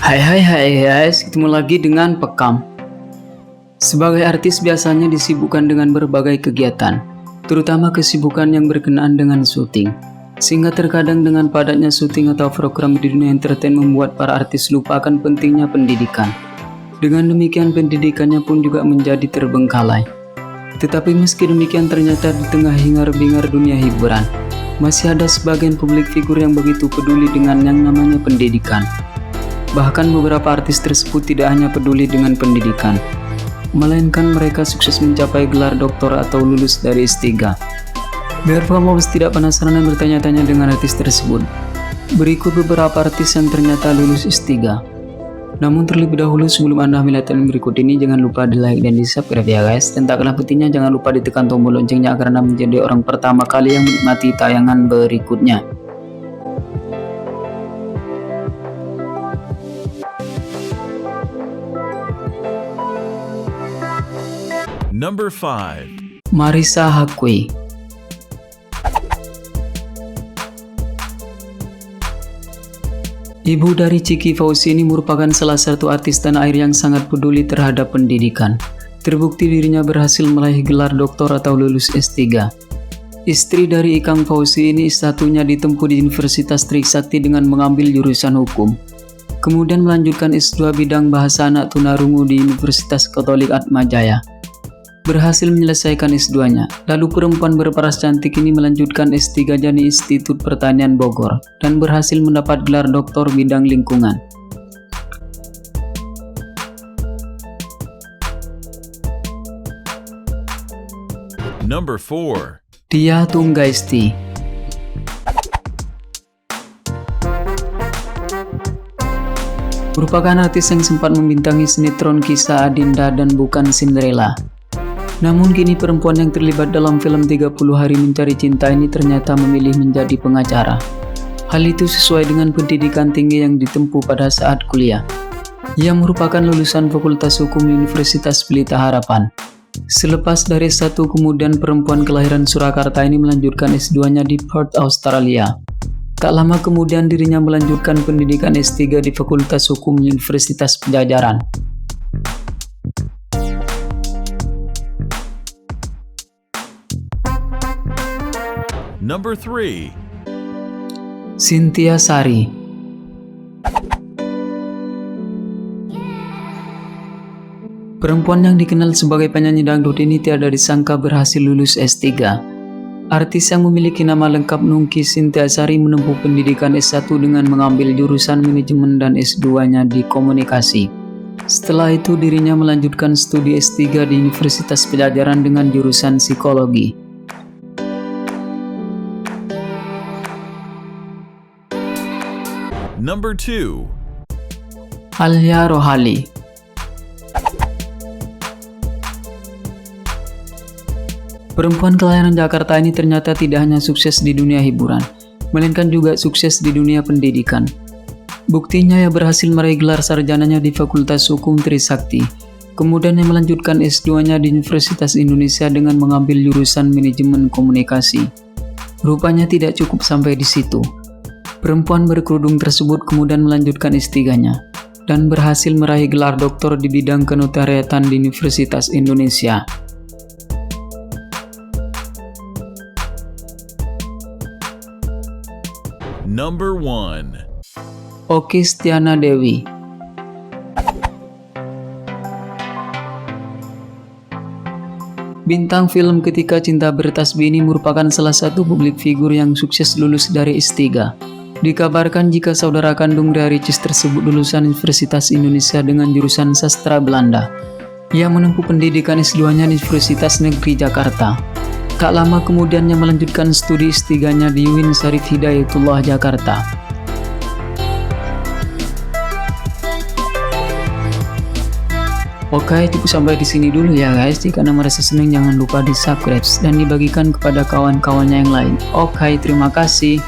Hai guys, ketemu lagi dengan Pekam. Sebagai artis biasanya disibukkan dengan berbagai kegiatan, terutama kesibukan yang berkenaan dengan syuting. Sehingga terkadang dengan padatnya syuting atau program di dunia entertain membuat para artis lupa akan pentingnya pendidikan. Dengan demikian pendidikannya pun juga menjadi terbengkalai. Tetapi meski demikian ternyata di tengah hingar-bingar dunia hiburan, masih ada sebagian publik figur yang begitu peduli dengan yang namanya pendidikan. Bahkan beberapa artis tersebut tidak hanya peduli dengan pendidikan, melainkan mereka sukses mencapai gelar doktor atau lulus dari S3. Biar kamu tidak penasaran dan bertanya-tanya dengan artis tersebut, berikut beberapa artis yang ternyata lulus S3. Namun terlebih dahulu sebelum Anda melihat yang berikut ini, jangan lupa di like dan di subscribe ya guys. Dan tak kalah pentingnya jangan lupa ditekan tombol loncengnya agar Anda menjadi orang pertama kali yang menikmati tayangan berikutnya. Number 5. Marissa Haque. Ibu dari Chiki Fauzi ini merupakan salah satu artis tanah air yang sangat peduli terhadap pendidikan. Terbukti dirinya berhasil meraih gelar doktor atau lulus S3. Istri dari Ikang Fauzi ini satunya ditempuh di Universitas Trisakti dengan mengambil jurusan hukum. Kemudian melanjutkan S2 bidang bahasa anak tunarungu di Universitas Katolik Atmajaya. Berhasil menyelesaikan S2-nya. Lalu perempuan berparas cantik ini melanjutkan S3-nya di Institut Pertanian Bogor dan berhasil mendapat gelar doktor bidang lingkungan. Number 4. Tia Tunggaisti. Merupakan artis yang sempat membintangi sinetron Kisah Adinda dan Bukan Cinderella. Namun kini perempuan yang terlibat dalam film 30 Hari Mencari Cinta ini ternyata memilih menjadi pengacara. Hal itu sesuai dengan pendidikan tinggi yang ditempuh pada saat kuliah. Ia merupakan lulusan Fakultas Hukum Universitas Pelita Harapan. Selepas dari S1 kemudian perempuan kelahiran Surakarta ini melanjutkan S2-nya di Perth, Australia. Tak lama kemudian dirinya melanjutkan pendidikan S3 di Fakultas Hukum Universitas Pajajaran. Number 3. Cynthia Sari. Perempuan yang dikenal sebagai penyanyi dangdut ini tiada disangka berhasil lulus S3. Artis yang memiliki nama lengkap Nungki Cynthia Sari menempuh pendidikan S1 dengan mengambil jurusan manajemen dan S2-nya di komunikasi. Setelah itu dirinya melanjutkan studi S3 di Universitas Pajajaran dengan jurusan psikologi. Number 2. Alia Rohali. Perempuan kelahiran Jakarta ini ternyata tidak hanya sukses di dunia hiburan, melainkan juga sukses di dunia pendidikan. Buktinya ia berhasil meraih gelar sarjananya di Fakultas Hukum Trisakti. Kemudian ia melanjutkan S2-nya di Universitas Indonesia dengan mengambil jurusan manajemen komunikasi. Rupanya tidak cukup sampai di situ. Perempuan berkerudung tersebut kemudian melanjutkan S3-nya dan berhasil meraih gelar doktor di bidang kenotariatan di Universitas Indonesia. Number 1. Okky Setiana Dewi. Bintang film Ketika Cinta Bertasbih ini merupakan salah satu publik figur yang sukses lulus dari S3. Dikabarkan jika saudara kandung dari Ricis tersebut lulusan Universitas Indonesia dengan jurusan sastra Belanda. Ia menempuh pendidikan S2-nya di Universitas Negeri Jakarta. Tak lama kemudiannya melanjutkan studi S3-nya di UIN Syarif Hidayatullah Jakarta. Oke, cukup sampai di sini dulu ya guys. Jika Anda merasa senang jangan lupa di subscribe dan dibagikan kepada kawan-kawannya yang lain. Oke, terima kasih.